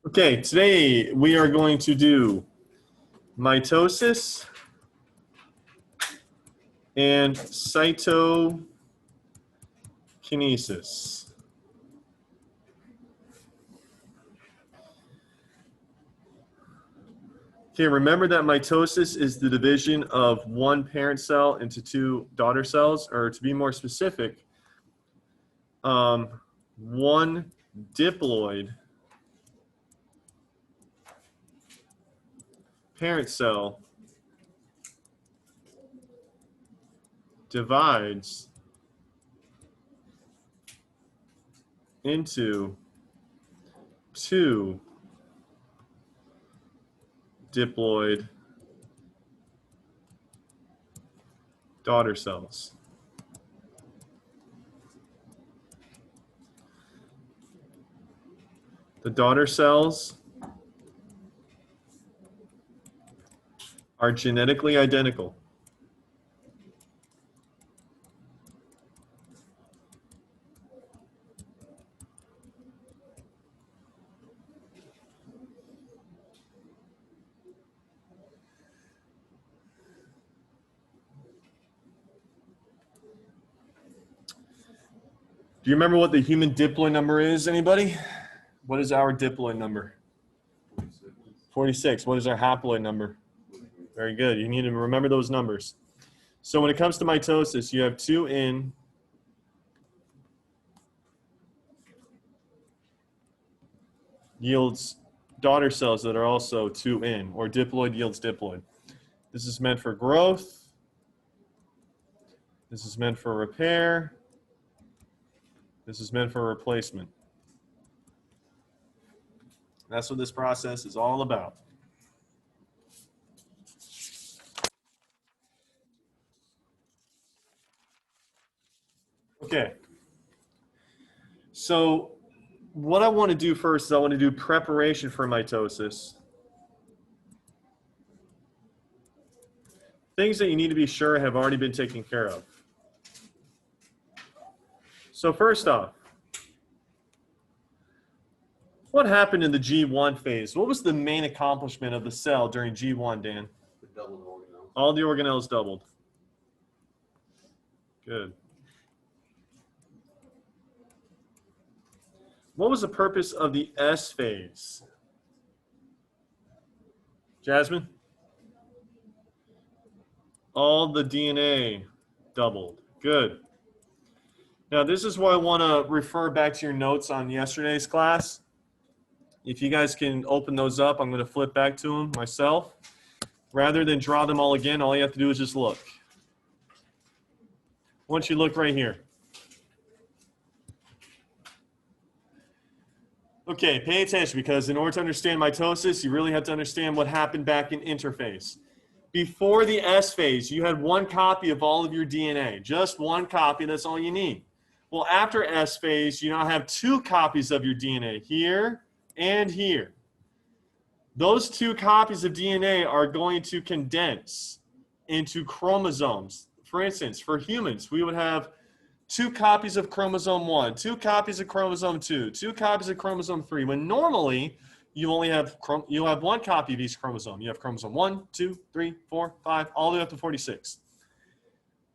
Okay, today we are going to do mitosis and cytokinesis. Okay, remember that mitosis is the division of one parent cell into two daughter cells, or to be more specific, one diploid parent cell divides into two diploid daughter cells. The daughter cells are genetically identical. Do you remember what the human diploid number is, anybody? What is our diploid number? 46. What is our haploid number? Very good. You need to remember those numbers. So when it comes to mitosis, you have 2 in yields daughter cells that are also 2 in, or diploid yields diploid. This is meant for growth. This is meant for repair. This is meant for replacement. That's what this process is all about. Okay. So what I want to do first is I want to do preparation for mitosis. Things that you need to be sure have already been taken care of. So first off, what happened in the G1 phase? What was the main accomplishment of the cell during G1, Dan? It doubled organelles. All the organelles doubled. Good. What was the purpose of the S phase? Jasmine? All the DNA doubled. Good. Now, this is where I want to refer back to your notes on yesterday's class. If you guys can open those up, I'm going to flip back to them myself. Rather than draw them all again, all you have to do is just look. Once you look right here. Okay, pay attention, because in order to understand mitosis, you really have to understand what happened back in interphase. Before the S phase, you had one copy of all of your DNA. Just one copy, that's all you need. Well, after S phase, you now have 2 copies of your DNA, here and here. Those 2 copies of DNA are going to condense into chromosomes. For instance, for humans, we would have 2 copies of chromosome 1, 2 copies of chromosome 2, 2 copies of chromosome 3, when normally you only have, you'll have 1 copy of each chromosome. You have chromosome 1, 2, 3, 4, 5, all the way up to 46.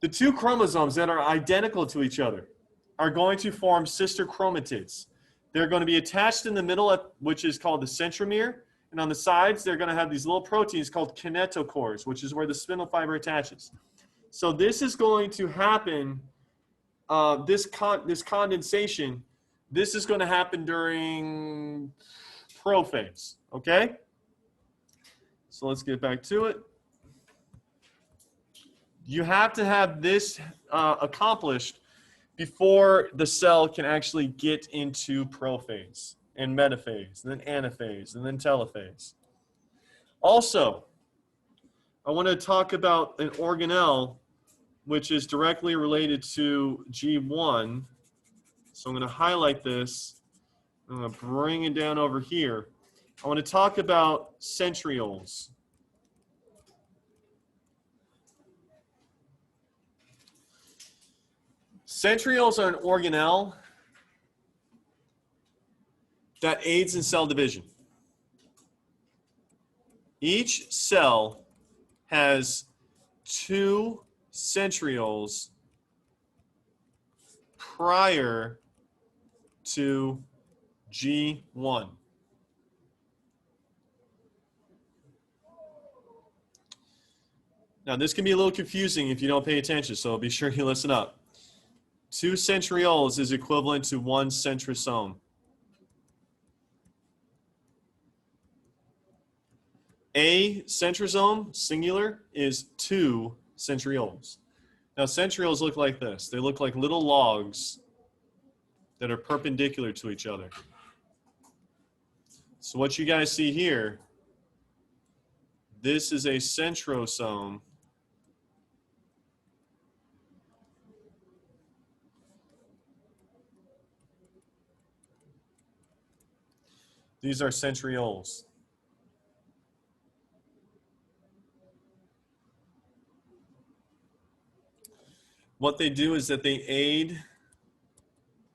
The 2 chromosomes that are identical to each other are going to form sister chromatids. They're going to be attached in the middle, which is called the centromere, and on the sides, they're going to have these little proteins called kinetochores, which is where the spindle fiber attaches. So this is going to happen. This condensation, this is going to happen during prophase, okay? So let's get back to it. You have to have this accomplished before the cell can actually get into prophase and metaphase, and then anaphase, and then telophase. Also, I want to talk about an organelle which is directly related to G1. So I'm going to highlight this. I'm going to bring it down over here. I want to talk about centrioles. Centrioles are an organelle that aids in cell division. Each cell has 2 centrioles prior to G1. Now, this can be a little confusing if you don't pay attention, so be sure you listen up. 2 centrioles is equivalent to 1 centrosome. A centrosome, singular, is 2 centrioles. Now, centrioles look like this. They look like little logs that are perpendicular to each other. So what you guys see here, this is a centrosome. These are centrioles. What they do is that they aid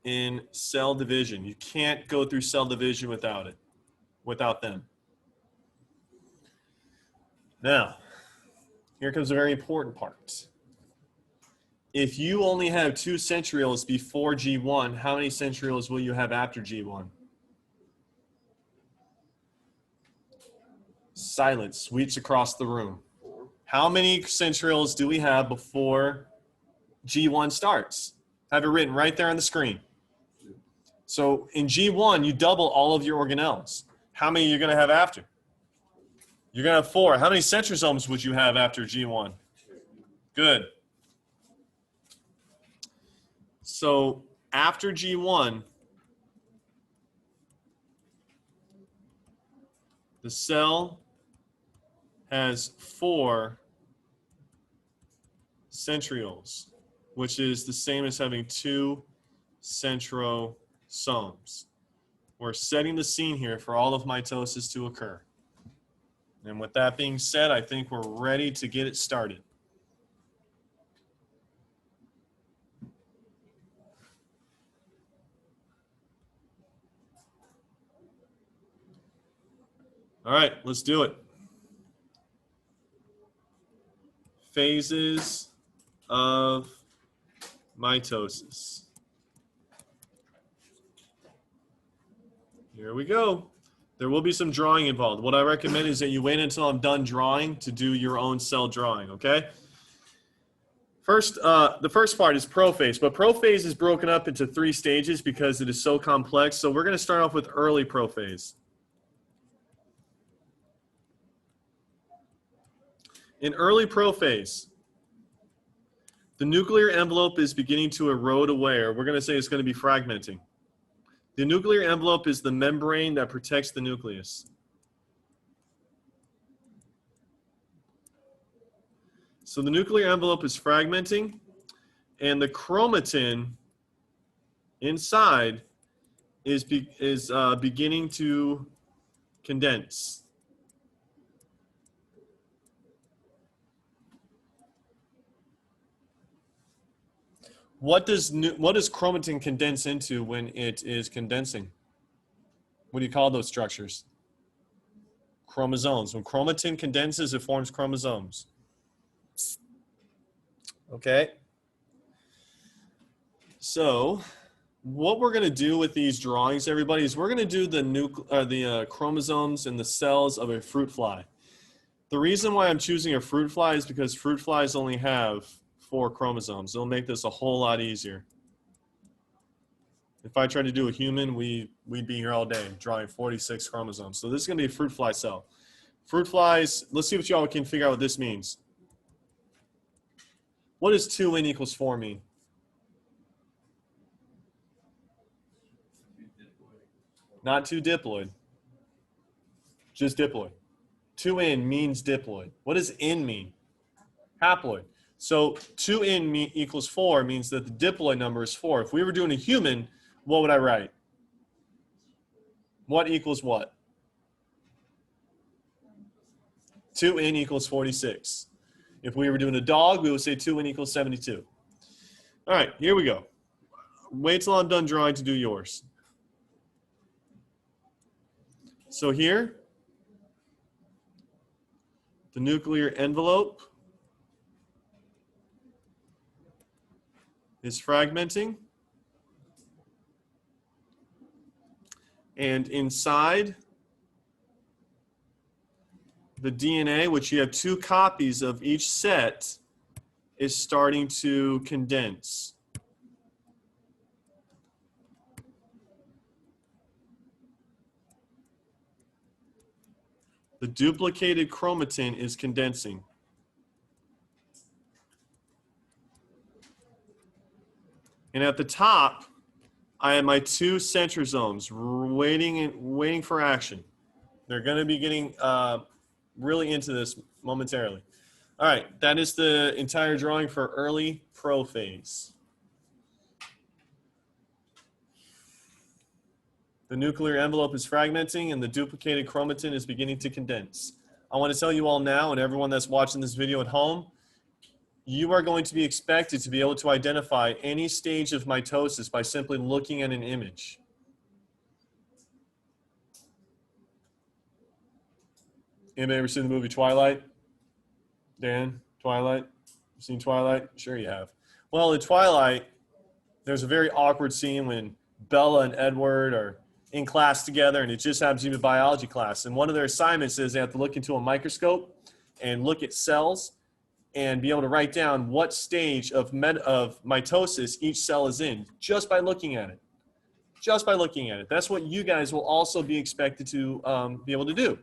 in cell division. You can't go through cell division without them. Now, here comes a very important part. If you only have 2 centrioles before G1, how many centrioles will you have after G1? Silence sweeps across the room. How many centrioles do we have before G1 starts? Have it written right there on the screen. So in G1, you double all of your organelles. How many are you going to have after? You're going to have 4. How many centrosomes would you have after G1? Good. So after G1, the cell has 4 centrioles, which is the same as having 2 centrosomes. We're setting the scene here for all of mitosis to occur. And with that being said, I think we're ready to get it started. All right, let's do it. Phases of mitosis. Here we go. There will be some drawing involved. What I recommend is that you wait until I'm done drawing to do your own cell drawing, okay? First, the first part is prophase, but prophase is broken up into 3 stages because it is so complex. So we're going to start off with early prophase. In early prophase, the nuclear envelope is beginning to erode away, or we're going to say it's going to be fragmenting. The nuclear envelope is the membrane that protects the nucleus. So the nuclear envelope is fragmenting, and the chromatin inside is beginning to condense. What does chromatin condense into when it is condensing? What do you call those structures? Chromosomes. When chromatin condenses, it forms chromosomes. Okay. So what we're going to do with these drawings, everybody, is we're going to do the chromosomes and the cells of a fruit fly. The reason why I'm choosing a fruit fly is because fruit flies only have 4 chromosomes. It'll make this a whole lot easier. If I tried to do a human, we'd be here all day drawing 46 chromosomes. So this is going to be a fruit fly cell. Fruit flies, let's see what y'all can figure out what this means. What does 2n equals 4 mean? Not 2 diploid, just diploid. 2n means diploid. What does n mean? Haploid. So 2n equals 4 means that the diploid number is 4. If we were doing a human, what would I write? What equals what? 2n equals 46. If we were doing a dog, we would say 2n equals 72. All right, here we go. Wait till I'm done drawing to do yours. So here, The nuclear envelope is fragmenting. And inside the DNA, which you have 2 copies of each set, is starting to condense. The duplicated chromatin is condensing. And at the top, I have my 2 centrosomes waiting for action. They're going to be getting really into this momentarily. All right, that is the entire drawing for early prophase. The nuclear envelope is fragmenting and the duplicated chromatin is beginning to condense. I want to tell you all now, and everyone that's watching this video at home, you are going to be expected to be able to identify any stage of mitosis by simply looking at an image. Anybody ever seen the movie Twilight? Dan, Twilight? You seen Twilight? Sure you have. Well, in Twilight, there's a very awkward scene when Bella and Edward are in class together, and it just happens to be a biology class. And one of their assignments is they have to look into a microscope and look at cells and be able to write down what stage of mitosis each cell is in just by looking at it. Just by looking at it. That's what you guys will also be expected to be able to do.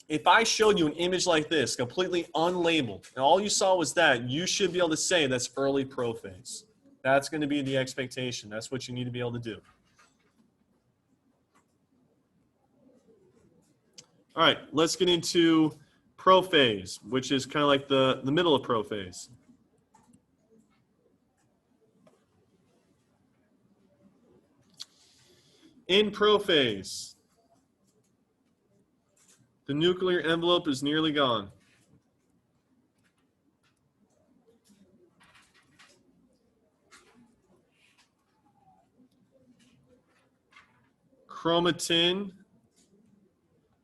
If I showed you an image like this, completely unlabeled, and all you saw was that, you should be able to say that's early prophase. That's going to be the expectation. That's what you need to be able to do. All right, let's get into prophase, which is kind of like the middle of prophase. In prophase, the nuclear envelope is nearly gone. Chromatin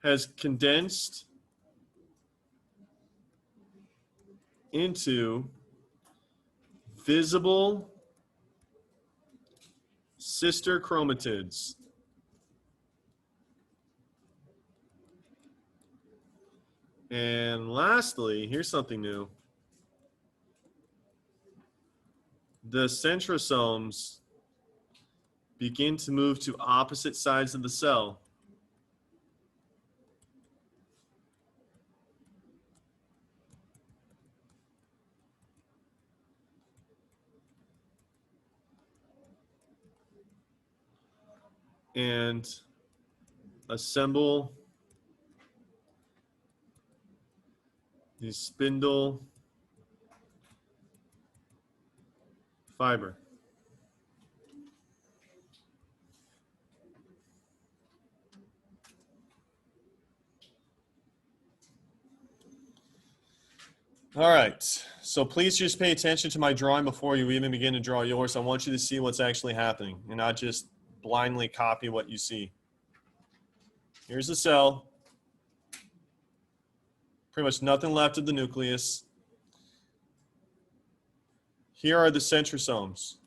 has condensed into visible sister chromatids. And lastly, here's something new. The centrosomes begin to move to opposite sides of the cell. And assemble the spindle fiber. All right, so please just pay attention to my drawing before you even begin to draw yours. I want you to see what's actually happening and not just blindly copy what you see. Here's the cell. Pretty much nothing left of the nucleus. Here are the centrosomes.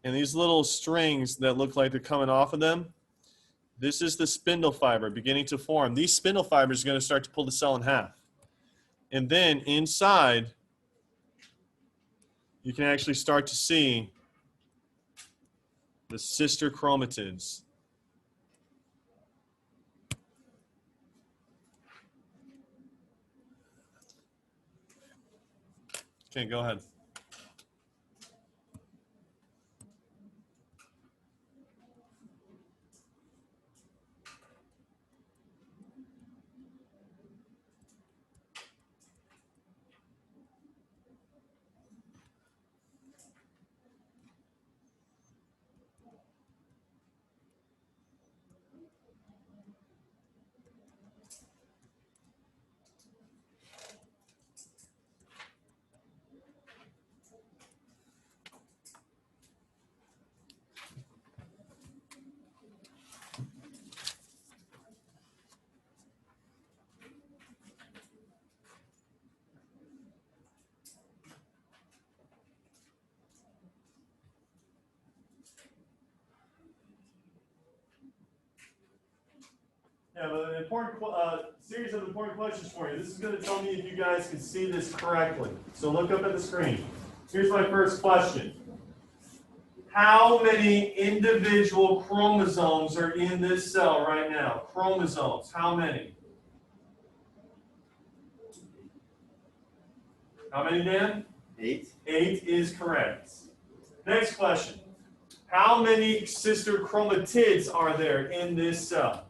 And these little strings that look like they're coming off of them, this is the spindle fiber beginning to form. These spindle fibers are going to start to pull the cell in half. And then inside, you can actually start to see the sister chromatids. Okay, go ahead. important series of important questions for you. This is going to tell me if you guys can see this correctly. So look up at the screen. Here's my first question. How many individual chromosomes are in this cell right now? Chromosomes, how many? How many, Dan? 8. 8 is correct. Next question. How many sister chromatids are there in this cell?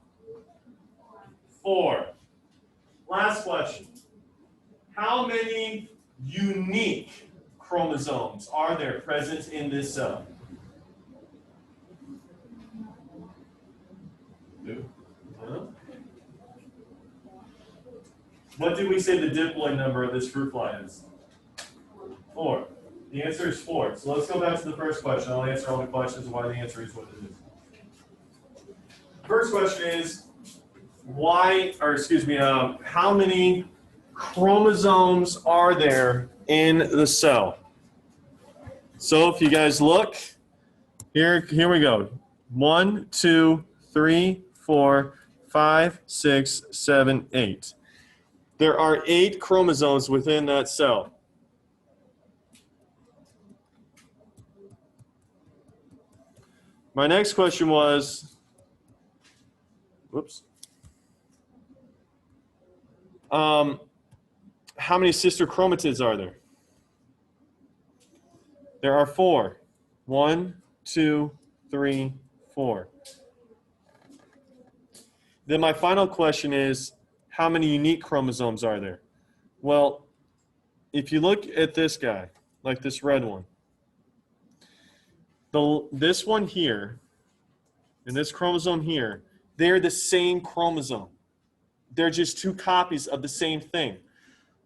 4. Last question. How many unique chromosomes are there present in this cell? 2. What did we say the diploid number of this fruit fly is? 4. The answer is 4. So let's go back to the first question. I'll answer all the questions why the answer is what it is. First question is how many chromosomes are there in the cell? So if you guys look, here we go. 1, 2, 3, 4, 5, 6, 7, 8. There are 8 chromosomes within that cell. My next question was, how many sister chromatids are there? There are 4. 1, 2, 3, 4. Then my final question is, how many unique chromosomes are there? Well, if you look at this guy, like this red one, this one here and this chromosome here, they're the same chromosome. They're just 2 copies of the same thing.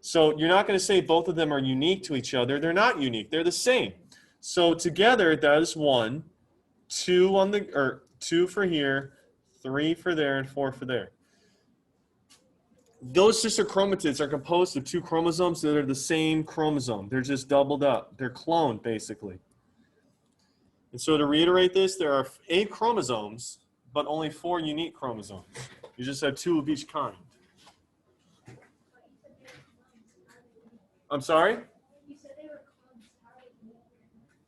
So you're not going to say both of them are unique to each other. They're not unique. They're the same. So together, that is 1, 2 2 for here, 3 for there, and 4 for there. Those sister chromatids are composed of 2 chromosomes that are the same chromosome. They're just doubled up. They're cloned, basically. And so to reiterate this, there are 8 chromosomes, but only 4 unique chromosomes. You just have 2 of each kind. I'm sorry? You said they were clones.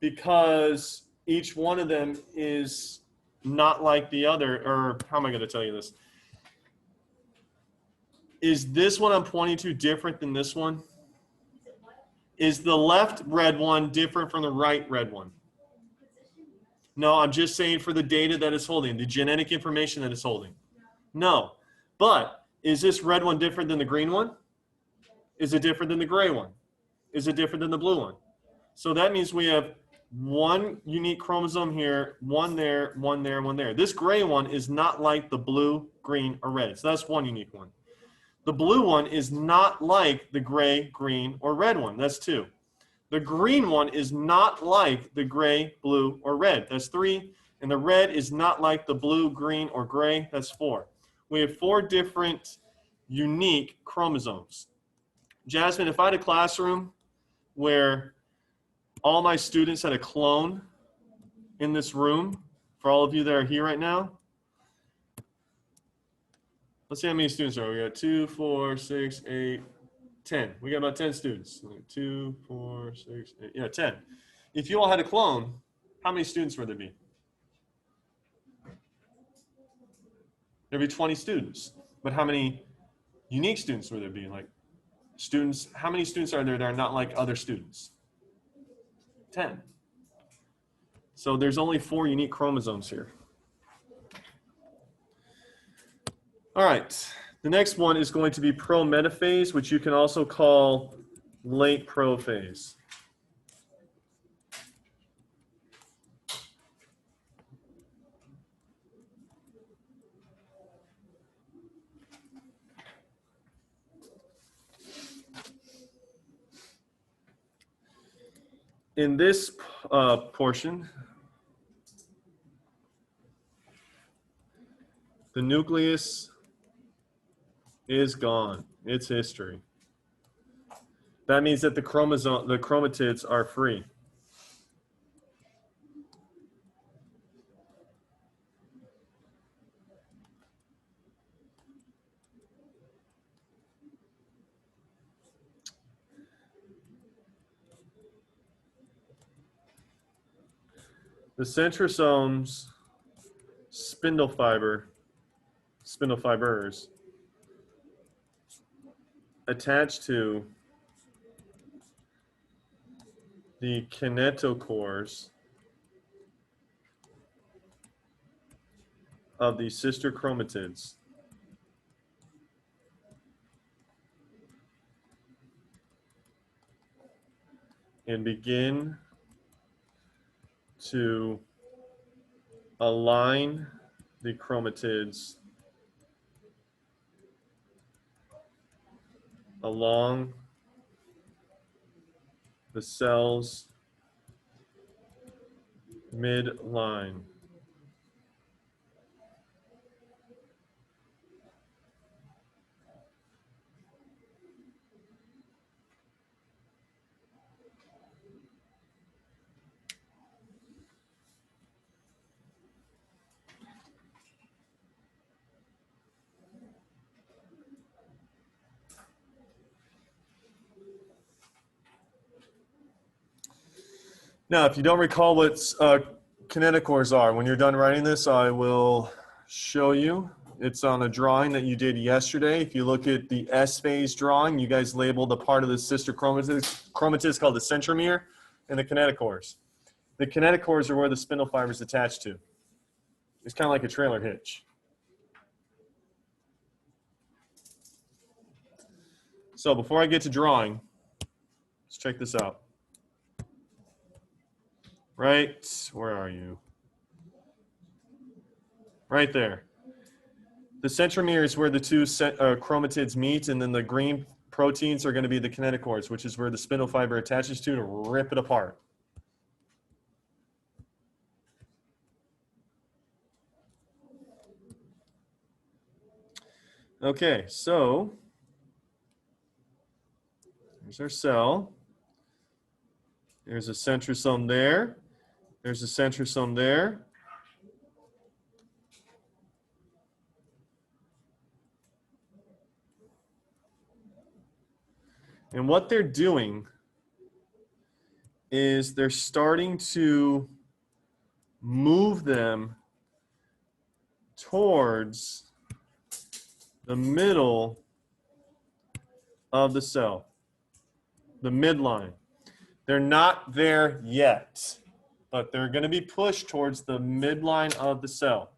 Because each one of them is not like the other, or how am I going to tell you this? Is this one I'm pointing to different than this one? Is the left red one different from the right red one? No, I'm just saying for the data that it's holding, the genetic information that it's holding. No. But is this red one different than the green one? Is it different than the gray one? Is it different than the blue one? So that means we have 1 unique chromosome here, 1 there, 1 there, 1 there. This gray one is not like the blue, green, or red. So that's 1 unique one. The blue one is not like the gray, green, or red one. That's 2. The green one is not like the gray, blue, or red. That's 3. And the red is not like the blue, green, or gray. That's 4. We have 4 different unique chromosomes. Jasmine, if I had a classroom where all my students had a clone in this room, for all of you that are here right now, let's see how many students are. We got 2, 4, 6, 8, 10. We got about 10 students. 2, 4, 6, 8. Yeah, 10. If you all had a clone, how many students would there be? There'd be 20 students. But how many unique students would there be? Like students, how many students are there that are not like other students? 10. So there's only 4 unique chromosomes here. All right. The next one is going to be Prometaphase, which you can also call late prophase. In this portion, the nucleus is gone. It's history. That means that the chromatids are free. the centrosomes, spindle fibers attached to the kinetochores of the sister chromatids. And begin to align the chromatids along the cell's midline. Now, if you don't recall what kinetochores are, when you're done writing this, I will show you. It's on a drawing that you did yesterday. If you look at the S phase drawing, you guys labeled a part of the sister chromatids called the centromere and the kinetochores. The kinetochores are where the spindle fiber is attached to. It's kind of like a trailer hitch. So before I get to drawing, let's check this out. Right, where are you? Right there. The centromere is where the two chromatids meet, and then the green proteins are going to be the kinetochores, which is where the spindle fiber attaches to rip it apart. Okay, so here's our cell. There's a centrosome there. There's a centrosome there. And what they're doing is they're starting to move them towards the middle of the cell, the midline. They're not there yet, but they're going to be pushed towards the midline of the cell.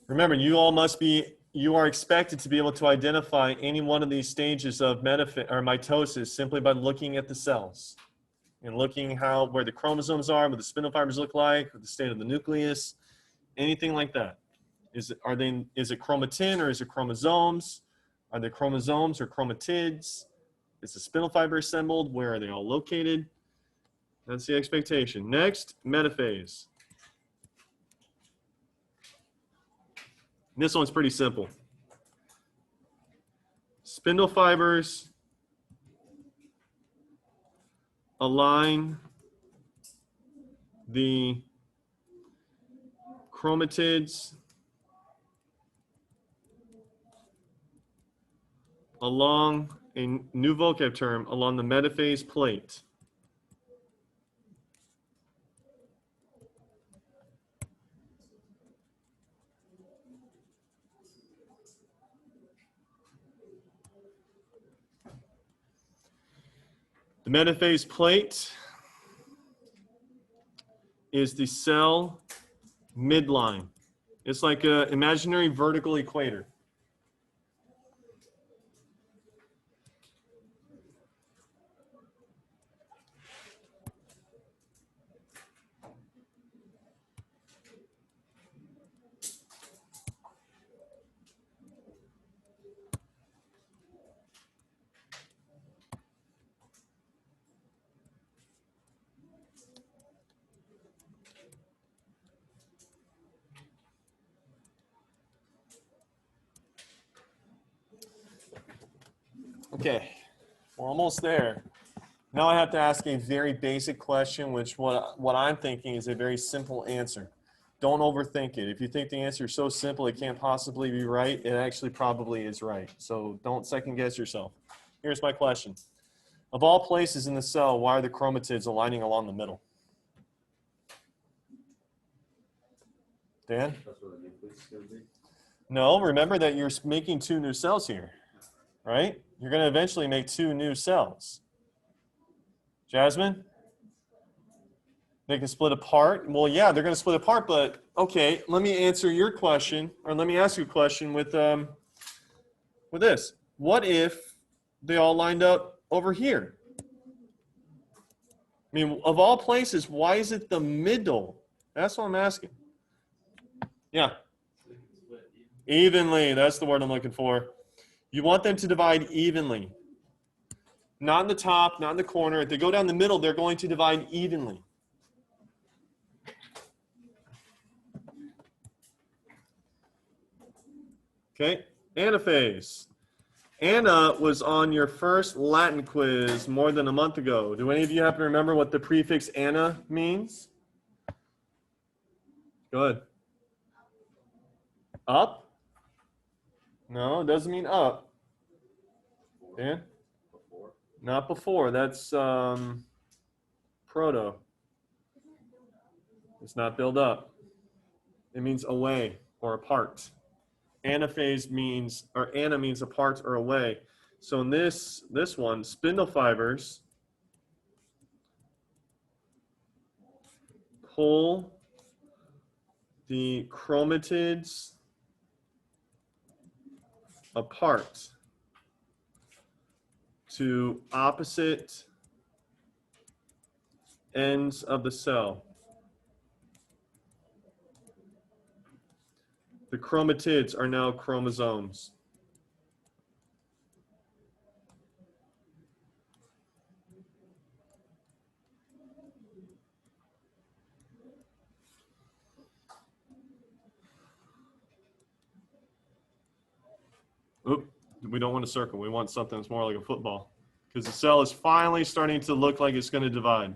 Remember, you are expected to be able to identify any one of these stages of mitosis simply by looking at the cells and looking where the chromosomes are, what the spindle fibers look like, what the state of the nucleus, anything like that. Is it chromatin or is it chromosomes? Are they chromosomes or chromatids? Is the spindle fiber assembled? Where are they all located? That's the expectation. Next, metaphase. This one's pretty simple. Spindle fibers align the chromatids along a new vocab term, along the metaphase plate. The metaphase plate is the cell midline. It's like an imaginary vertical equator. Okay, we're almost there. Now I have to ask a very basic question, which what I'm thinking is a very simple answer. Don't overthink it. If you think the answer is so simple it can't possibly be right, it actually probably is right. So don't second guess yourself. Here's my question. Of all places in the cell, why are the chromatids aligning along the middle? Dan? That's what the nucleus is going to be. No, remember that you're making two new cells here, right? You're going to eventually make two new cells. Jasmine? They can split apart? Well, yeah, they're going to split apart, but okay, let me answer your question, or let me ask you a question with this. What if they all lined up over here? I mean, of all places, why is it the middle? That's what I'm asking. Yeah. Evenly, that's the word I'm looking for. You want them to divide evenly. Not in the top, not in the corner. If they go down the middle, they're going to divide evenly. Okay, anaphase. Anna was on your first Latin quiz more than a month ago. Do any of you happen to remember what the prefix Anna means? Go ahead. Up? No, it doesn't mean up. Dan? Before. Not before. That's proto. It's not build up. It means away or apart. Anaphase means, or ana means apart or away. So in this one, spindle fibers pull the chromatids apart to opposite ends of the cell. The chromatids are now chromosomes. Oop, we don't want a circle. We want something that's more like a football. Because the cell is finally starting to look like it's going to divide.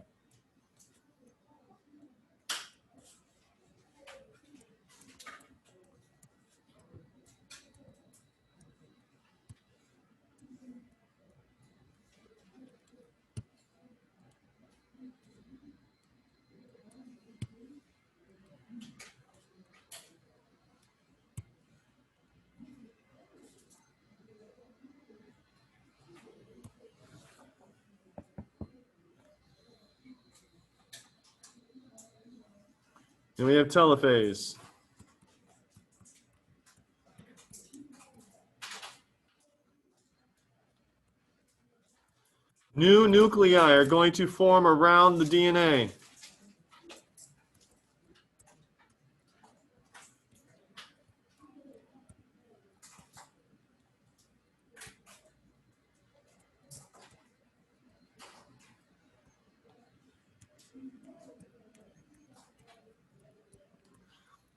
And we have telophase. New nuclei are going to form around the DNA.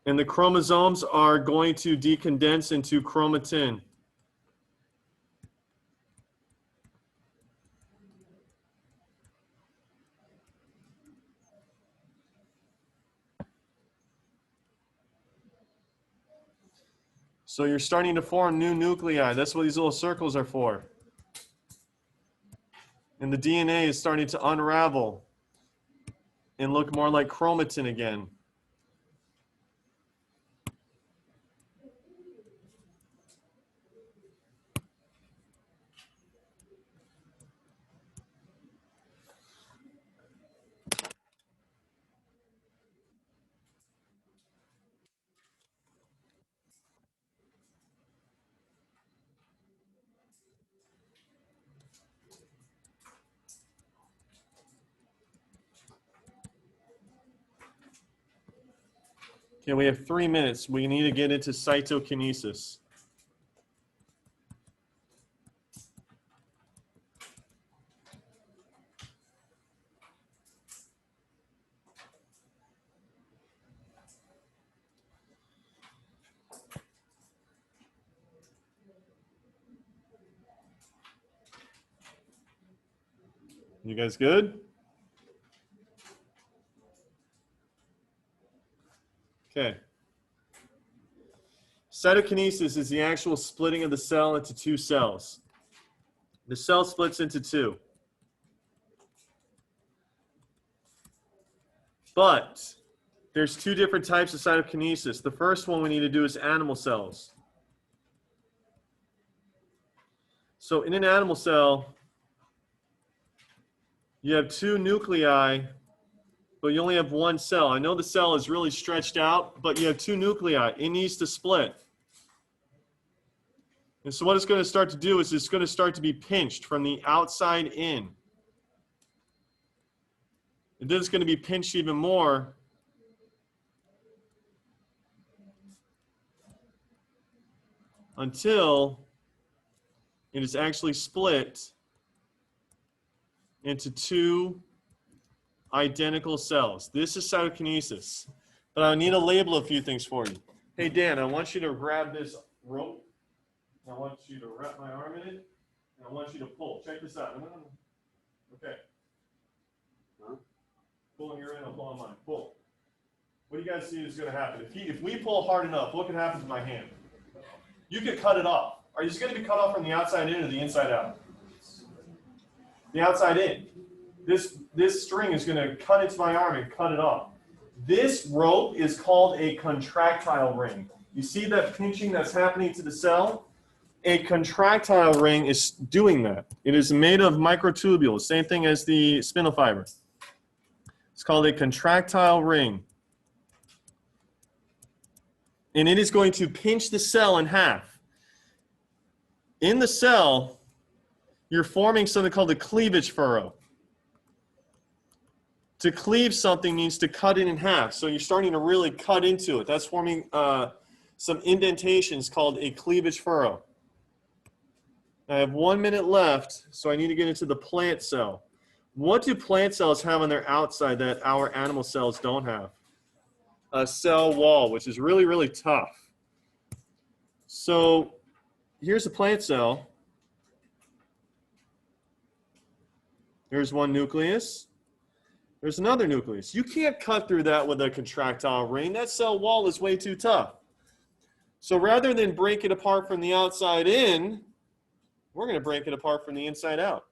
And the chromosomes are going to decondense into chromatin. So you're starting to form new nuclei. That's what these little circles are for. And the DNA is starting to unravel and look more like chromatin again. Okay, we have 3 minutes. We need to get into cytokinesis. You guys good? Okay. Cytokinesis is the actual splitting of the cell into two cells. The cell splits into two. But there's two different types of cytokinesis. The first one we need to do is animal cells. So in an animal cell, you have two nuclei, but you only have one cell. I know the cell is really stretched out, but you have two nuclei. It needs to split. And so what it's going to start to do is it's going to start to be pinched from the outside in. And then it's going to be pinched even more until it is actually split into two identical cells. This is cytokinesis. But I need to label a few things for you. Hey, Dan, I want you to grab this rope. I want you to wrap my arm in it. And I want you to pull. Check this out. Okay. Huh? Pull on your end, I'll pull on mine. Pull. What do you guys see is going to happen? If we pull hard enough, what can happen to my hand? You could cut it off. Are you going to be cut off from the outside in or the inside out? The outside in. This string is going to cut into my arm and cut it off. This rope is called a contractile ring. You see that pinching that's happening to the cell? A contractile ring is doing that. It is made of microtubules, same thing as the spindle fiber. It's called a contractile ring. And it is going to pinch the cell in half. In the cell, you're forming something called a cleavage furrow. To cleave something means to cut it in half. So you're starting to really cut into it. That's forming some indentations called a cleavage furrow. I have 1 minute left, so I need to get into the plant cell. What do plant cells have on their outside that our animal cells don't have? A cell wall, which is really, really tough. So here's a plant cell. There's one nucleus. There's another nucleus. You can't cut through that with a contractile ring. That cell wall is way too tough. So rather than break it apart from the outside in, we're going to break it apart from the inside out.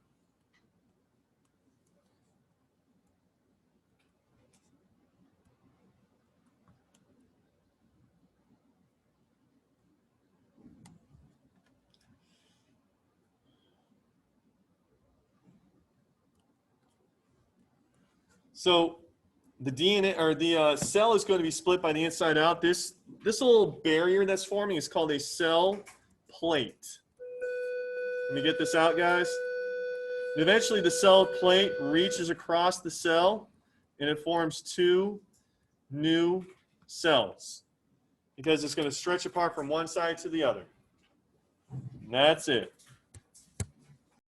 So the DNA or the cell is going to be split by the inside out. This little barrier that's forming is called a cell plate. Let me get this out, guys. And eventually the cell plate reaches across the cell and it forms two new cells because it's going to stretch apart from one side to the other. And that's it.